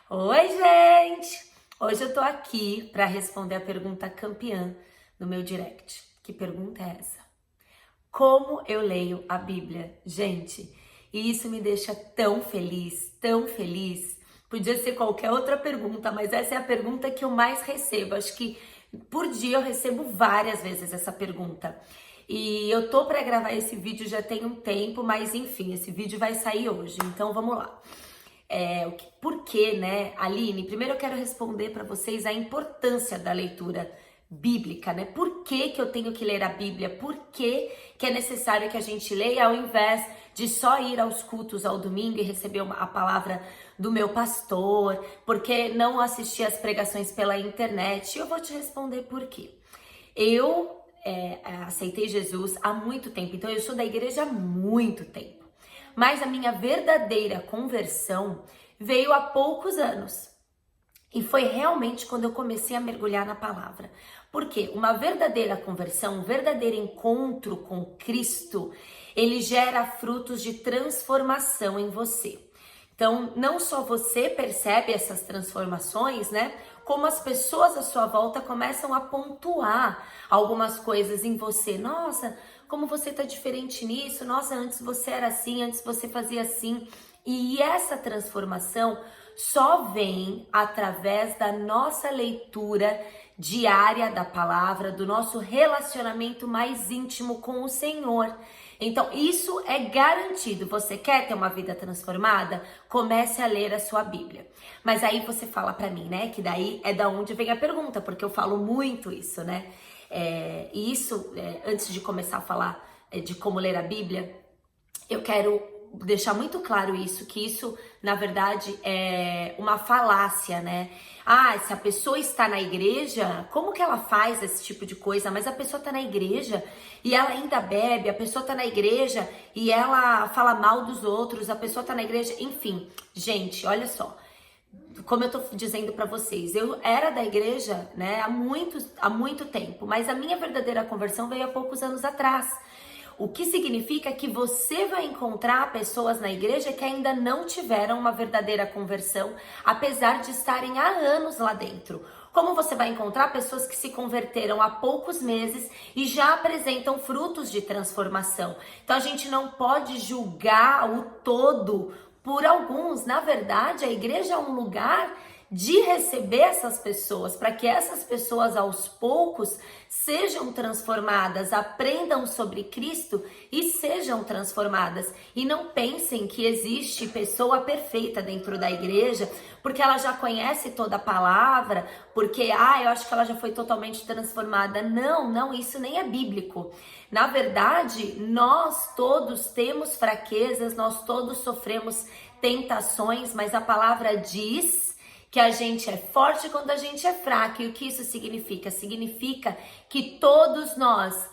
Oi, gente! Hoje eu tô aqui para responder a pergunta campeã no meu direct. Que pergunta é essa? Como eu leio a Bíblia? Gente, e isso me deixa tão feliz, tão feliz. Podia ser qualquer outra pergunta, mas essa é a pergunta que eu mais recebo. Acho que por dia eu recebo várias vezes essa pergunta. E eu tô para gravar esse vídeo já tem um tempo, mas enfim, esse vídeo vai sair hoje. Então vamos lá. Por que, né, Aline? Primeiro eu quero responder para vocês a importância da leitura bíblica, né? Por que que eu tenho que ler a Bíblia? Por que que é necessário que a gente leia ao invés de só ir aos cultos ao domingo e receber a palavra do meu pastor? Por que não assistir as pregações pela internet? Eu vou te responder por quê. Eu aceitei Jesus há muito tempo, então eu sou da igreja há muito tempo. Mas a minha verdadeira conversão veio há poucos anos. E foi realmente quando eu comecei a mergulhar na palavra. Porque uma verdadeira conversão, um verdadeiro encontro com Cristo, ele gera frutos de transformação em você. Então, não só você percebe essas transformações, né? Como as pessoas à sua volta começam a pontuar algumas coisas em você. Nossa, como você tá diferente nisso. Nossa, antes você era assim, antes você fazia assim. E essa transformação só vem através da nossa leitura diária da palavra, do nosso relacionamento mais íntimo com o Senhor. Então, isso é garantido. Você quer ter uma vida transformada? Comece a ler a sua Bíblia. Mas aí você fala pra mim, né? Que daí é da onde vem a pergunta, porque eu falo muito isso, né? Antes de começar a falar de como ler a Bíblia, eu quero deixar muito claro isso, que isso, na verdade, é uma falácia, né? Ah, se a pessoa está na igreja, como que ela faz esse tipo de coisa? Mas a pessoa está na igreja e ela ainda bebe, a pessoa está na igreja e ela fala mal dos outros, a pessoa está na igreja, enfim. Gente, olha só, como eu tô dizendo para vocês, eu era da igreja, né, há muito tempo, mas a minha verdadeira conversão veio há poucos anos atrás. O que significa que você vai encontrar pessoas na igreja que ainda não tiveram uma verdadeira conversão, apesar de estarem há anos lá dentro. Como você vai encontrar pessoas que se converteram há poucos meses e já apresentam frutos de transformação. Então a gente não pode julgar o todo por alguns. Na verdade, a igreja é um lugar de receber essas pessoas, para que essas pessoas aos poucos sejam transformadas, aprendam sobre Cristo e sejam transformadas. E não pensem que existe pessoa perfeita dentro da igreja, porque ela já conhece toda a palavra, porque eu acho que ela já foi totalmente transformada. Não, isso nem é bíblico. Na verdade, nós todos temos fraquezas, nós todos sofremos tentações, mas a palavra diz que a gente é forte quando a gente é fraco. E o que isso significa? Significa que todos nós,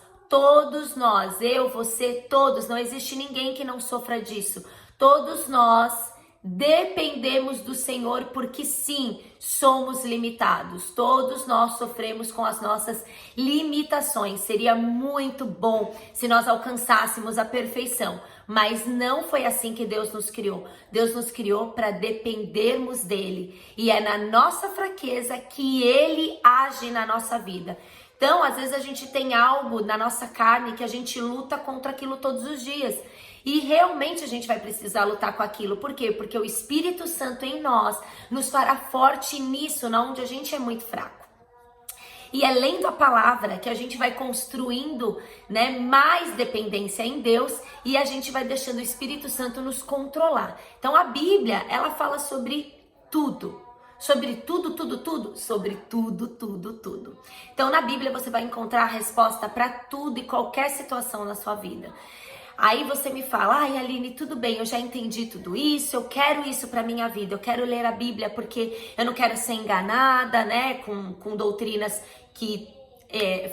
eu, você, todos, não existe ninguém que não sofra disso. Todos nós dependemos do Senhor, porque sim, somos limitados. Todos nós sofremos com as nossas limitações. Seria muito bom se nós alcançássemos a perfeição, mas não foi assim que Deus nos criou. Deus nos criou para dependermos dele, e é na nossa fraqueza que ele age na nossa vida. Então, às vezes a gente tem algo na nossa carne que a gente luta contra aquilo todos os dias. E realmente a gente vai precisar lutar com aquilo. Por quê? Porque o Espírito Santo em nós nos fará forte nisso, na onde a gente é muito fraco. E é lendo a palavra que a gente vai construindo, né, mais dependência em Deus, e a gente vai deixando o Espírito Santo nos controlar. Então a Bíblia, ela fala sobre tudo. Sobre tudo. Sobre tudo. Então na Bíblia você vai encontrar a resposta para tudo e qualquer situação na sua vida. Aí você me fala, Aline, tudo bem, eu já entendi tudo isso, eu quero isso pra minha vida, eu quero ler a Bíblia porque eu não quero ser enganada, né, com doutrinas que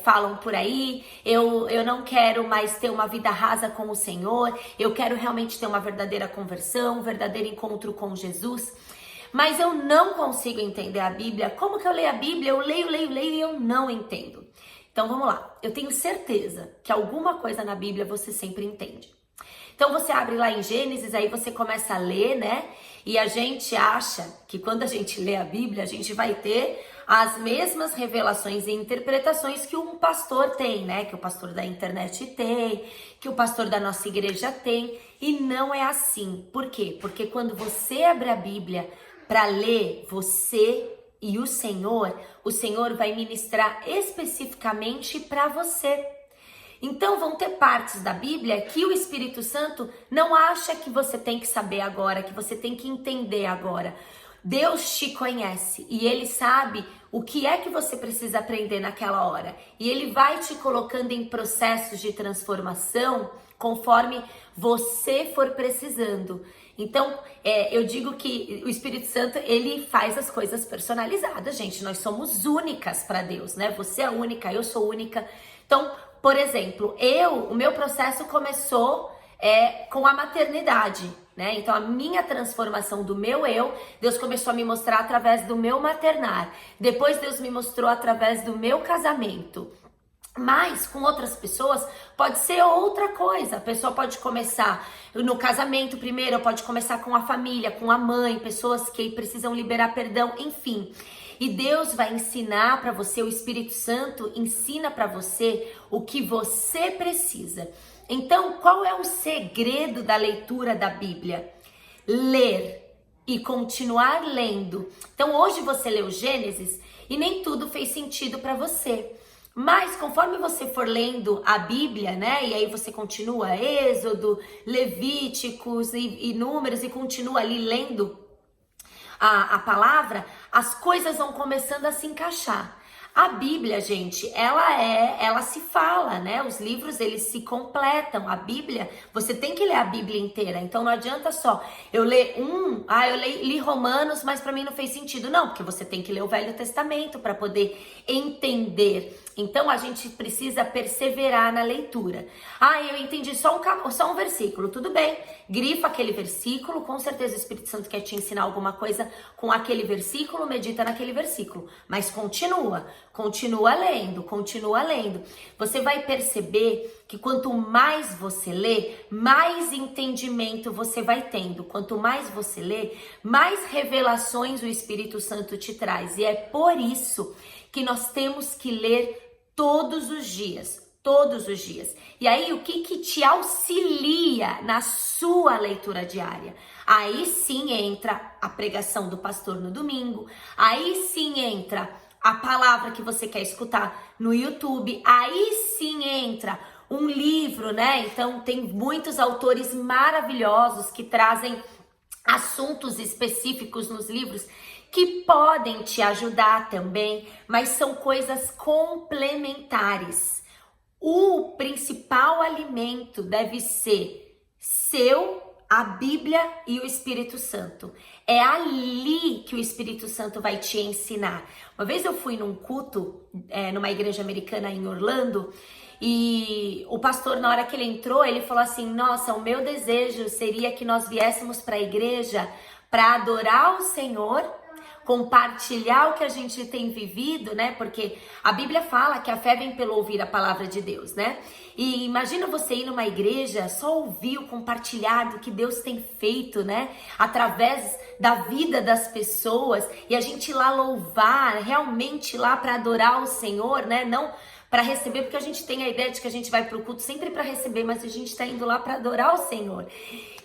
falam por aí, eu não quero mais ter uma vida rasa com o Senhor, eu quero realmente ter uma verdadeira conversão, um verdadeiro encontro com Jesus. Mas eu não consigo entender a Bíblia. Como que eu leio a Bíblia? Eu leio e eu não entendo. Então vamos lá, eu tenho certeza que alguma coisa na Bíblia você sempre entende. Então você abre lá em Gênesis, aí você começa a ler, né? E a gente acha que quando a gente lê a Bíblia, a gente vai ter as mesmas revelações e interpretações que um pastor tem, né? Que o pastor da internet tem, que o pastor da nossa igreja tem. E não é assim. Por quê? Porque quando você abre a Bíblia para ler você e o Senhor vai ministrar especificamente para você. Então vão ter partes da Bíblia que o Espírito Santo não acha que você tem que saber agora, que você tem que entender agora. Deus te conhece e Ele sabe o que é que você precisa aprender naquela hora. E Ele vai te colocando em processos de transformação conforme você for precisando. Então, eu digo que o Espírito Santo, ele faz as coisas personalizadas, gente. Nós somos únicas para Deus, né? Você é única, eu sou única. Então, por exemplo, o meu processo começou com a maternidade, né? Então, a minha transformação do meu eu, Deus começou a me mostrar através do meu maternar. Depois, Deus me mostrou através do meu casamento. Mas com outras pessoas pode ser outra coisa. A pessoa pode começar no casamento primeiro, pode começar com a família, com a mãe, pessoas que precisam liberar perdão, enfim. E Deus vai ensinar para você, o Espírito Santo ensina para você o que você precisa. Então, qual é o segredo da leitura da Bíblia? Ler e continuar lendo. Então, hoje você leu Gênesis e nem tudo fez sentido para você. Mas conforme você for lendo a Bíblia, né, e aí você continua Êxodo, Levíticos e Números e continua ali lendo a palavra, as coisas vão começando a se encaixar. A Bíblia, gente, ela se fala, né? Os livros, eles se completam. A Bíblia, você tem que ler a Bíblia inteira. Então não adianta só eu ler eu li Romanos, mas para mim não fez sentido. Não, porque você tem que ler o Velho Testamento para poder entender. Então a gente precisa perseverar na leitura. Eu entendi só um versículo. Tudo bem, grifa aquele versículo. Com certeza o Espírito Santo quer te ensinar alguma coisa com aquele versículo, medita naquele versículo. Mas continua lendo. Você vai perceber que quanto mais você lê, mais entendimento você vai tendo. Quanto mais você lê, mais revelações o Espírito Santo te traz. E é por isso que nós temos que ler todos os dias. E aí, o que te auxilia na sua leitura diária? Aí sim entra a pregação do pastor no domingo, aí sim entra a palavra que você quer escutar no YouTube, aí sim entra um livro, né? Então, tem muitos autores maravilhosos que trazem assuntos específicos nos livros que podem te ajudar também, mas são coisas complementares. O principal alimento deve ser a Bíblia e o Espírito Santo. É ali que o Espírito Santo vai te ensinar. Uma vez eu fui num culto, numa igreja americana em Orlando, e o pastor, na hora que ele entrou, ele falou assim: nossa, o meu desejo seria que nós viéssemos para a igreja para adorar o Senhor, compartilhar o que a gente tem vivido, né? Porque a Bíblia fala que a fé vem pelo ouvir a palavra de Deus, né? E imagina você ir numa igreja, só ouvir o compartilhar do que Deus tem feito, né? Através da vida das pessoas, e a gente ir lá louvar, realmente lá para adorar o Senhor, né? Não para receber, porque a gente tem a ideia de que a gente vai para o culto sempre para receber, mas a gente está indo lá para adorar o Senhor.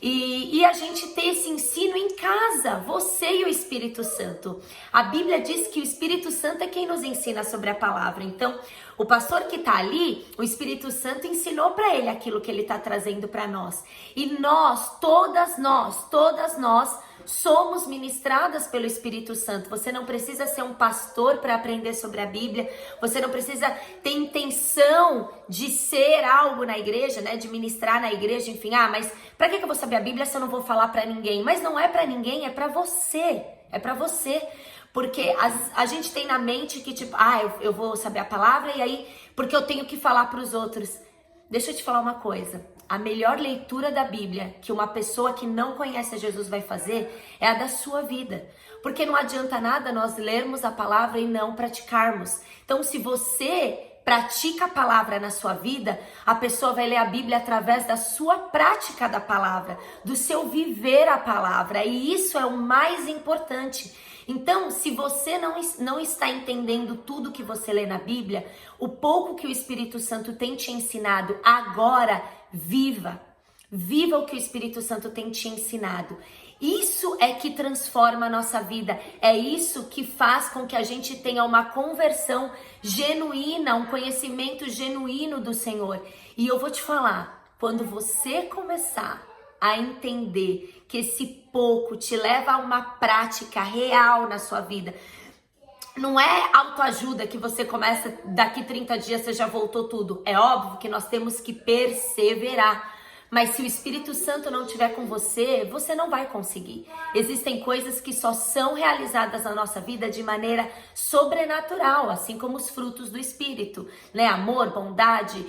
E a gente ter esse ensino em casa, você e o Espírito Santo. A Bíblia diz que o Espírito Santo é quem nos ensina sobre a palavra. Então, o pastor que está ali, o Espírito Santo ensinou para ele aquilo que ele está trazendo para nós. E todas nós, somos ministradas pelo Espírito Santo. Você não precisa ser um pastor para aprender sobre a Bíblia. Você não precisa ter intenção de ser algo na igreja, né? De ministrar na igreja, enfim. Mas para que eu vou saber a Bíblia se eu não vou falar para ninguém? Mas não é para ninguém, é para você. É para você. Porque a gente tem na mente que tipo, eu vou saber a palavra e aí, porque eu tenho que falar para os outros. Deixa eu te falar uma coisa. A melhor leitura da Bíblia que uma pessoa que não conhece a Jesus vai fazer é a da sua vida. Porque não adianta nada nós lermos a palavra e não praticarmos. Então, se você pratica a palavra na sua vida, a pessoa vai ler a Bíblia através da sua prática da palavra, do seu viver a palavra, e isso é o mais importante. Então, se você não está entendendo tudo que você lê na Bíblia, o pouco que o Espírito Santo tem te ensinado agora, viva. Viva o que o Espírito Santo tem te ensinado. Isso é que transforma a nossa vida. É isso que faz com que a gente tenha uma conversão genuína, um conhecimento genuíno do Senhor. E eu vou te falar, quando você começar a entender que esse pouco te leva a uma prática real na sua vida, não é autoajuda que você começa, daqui 30 dias você já voltou tudo. É óbvio que nós temos que perseverar. Mas se o Espírito Santo não estiver com você, você não vai conseguir. Existem coisas que só são realizadas na nossa vida de maneira sobrenatural, assim como os frutos do Espírito, né? Amor, bondade,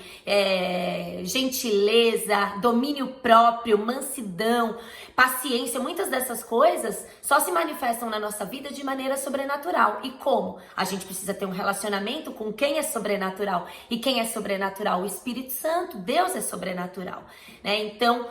gentileza, domínio próprio, mansidão, paciência. Muitas dessas coisas só se manifestam na nossa vida de maneira sobrenatural. E como? A gente precisa ter um relacionamento com quem é sobrenatural. E quem é sobrenatural? O Espírito Santo. Deus é sobrenatural, né? Então,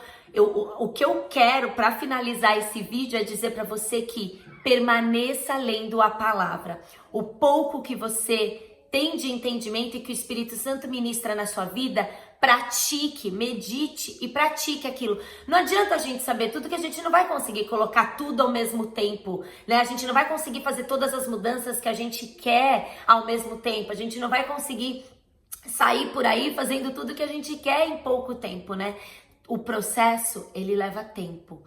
o que eu quero para finalizar esse vídeo é dizer para você que permaneça lendo a palavra. O pouco que você tem de entendimento e que o Espírito Santo ministra na sua vida, pratique, medite e pratique aquilo. Não adianta a gente saber tudo, que a gente não vai conseguir colocar tudo ao mesmo tempo, né? A gente não vai conseguir fazer todas as mudanças que a gente quer ao mesmo tempo. A gente não vai conseguir sair por aí fazendo tudo que a gente quer em pouco tempo, né? O processo, ele leva tempo.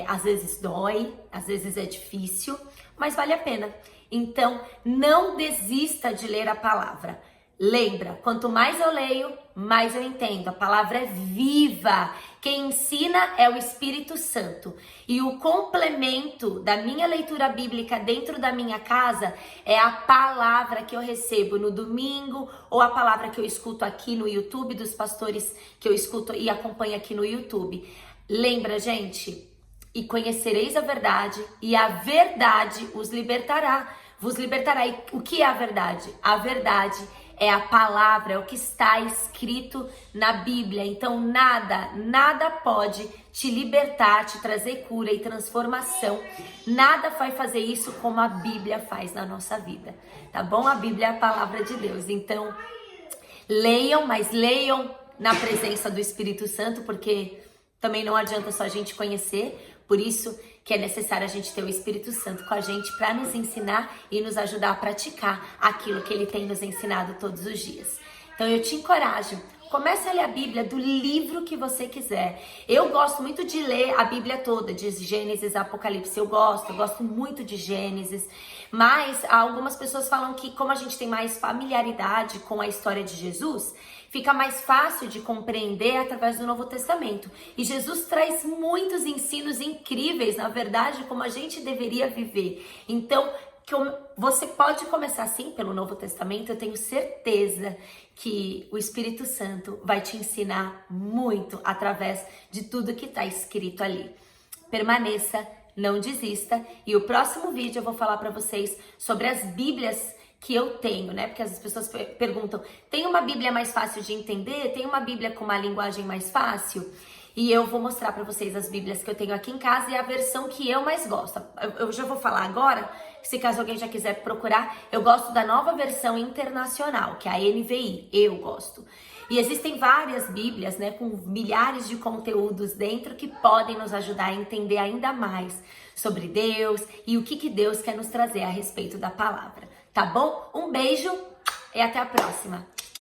Às vezes dói, às vezes é difícil, mas vale a pena. Então, não desista de ler a palavra. Lembra, quanto mais eu leio, mais eu entendo. A palavra é viva. Quem ensina é o Espírito Santo. E o complemento da minha leitura bíblica dentro da minha casa é a palavra que eu recebo no domingo, ou a palavra que eu escuto aqui no YouTube, dos pastores que eu escuto e acompanho aqui no YouTube. Lembra, gente? E conhecereis a verdade, e a verdade os libertará. Vos libertará. E o que é a verdade? A verdade é a palavra, é o que está escrito na Bíblia. Então nada pode te libertar, te trazer cura e transformação. Nada vai fazer isso como a Bíblia faz na nossa vida, tá bom? A Bíblia é a palavra de Deus. Então leiam, mas leiam na presença do Espírito Santo, porque também não adianta só a gente conhecer. Por isso que é necessário a gente ter o Espírito Santo com a gente para nos ensinar e nos ajudar a praticar aquilo que Ele tem nos ensinado todos os dias. Então eu te encorajo, comece a ler a Bíblia do livro que você quiser. Eu gosto muito de ler a Bíblia toda, de Gênesis a Apocalipse. Eu gosto muito de Gênesis. Mas algumas pessoas falam que como a gente tem mais familiaridade com a história de Jesus, fica mais fácil de compreender através do Novo Testamento. E Jesus traz muitos ensinos incríveis, na verdade, como a gente deveria viver. Então, você pode começar sim pelo Novo Testamento. Eu tenho certeza que o Espírito Santo vai te ensinar muito através de tudo que está escrito ali. Permaneça, não desista. E o próximo vídeo eu vou falar para vocês sobre as Bíblias que eu tenho, né? Porque as pessoas perguntam, tem uma Bíblia mais fácil de entender? Tem uma Bíblia com uma linguagem mais fácil? E eu vou mostrar para vocês as Bíblias que eu tenho aqui em casa e a versão que eu mais gosto. Eu já vou falar agora, se caso alguém já quiser procurar, eu gosto da nova versão internacional, que é a NVI, eu gosto. E existem várias Bíblias, né, com milhares de conteúdos dentro que podem nos ajudar a entender ainda mais sobre Deus e o que Deus quer nos trazer a respeito da palavra. Tá bom? Um beijo e até a próxima!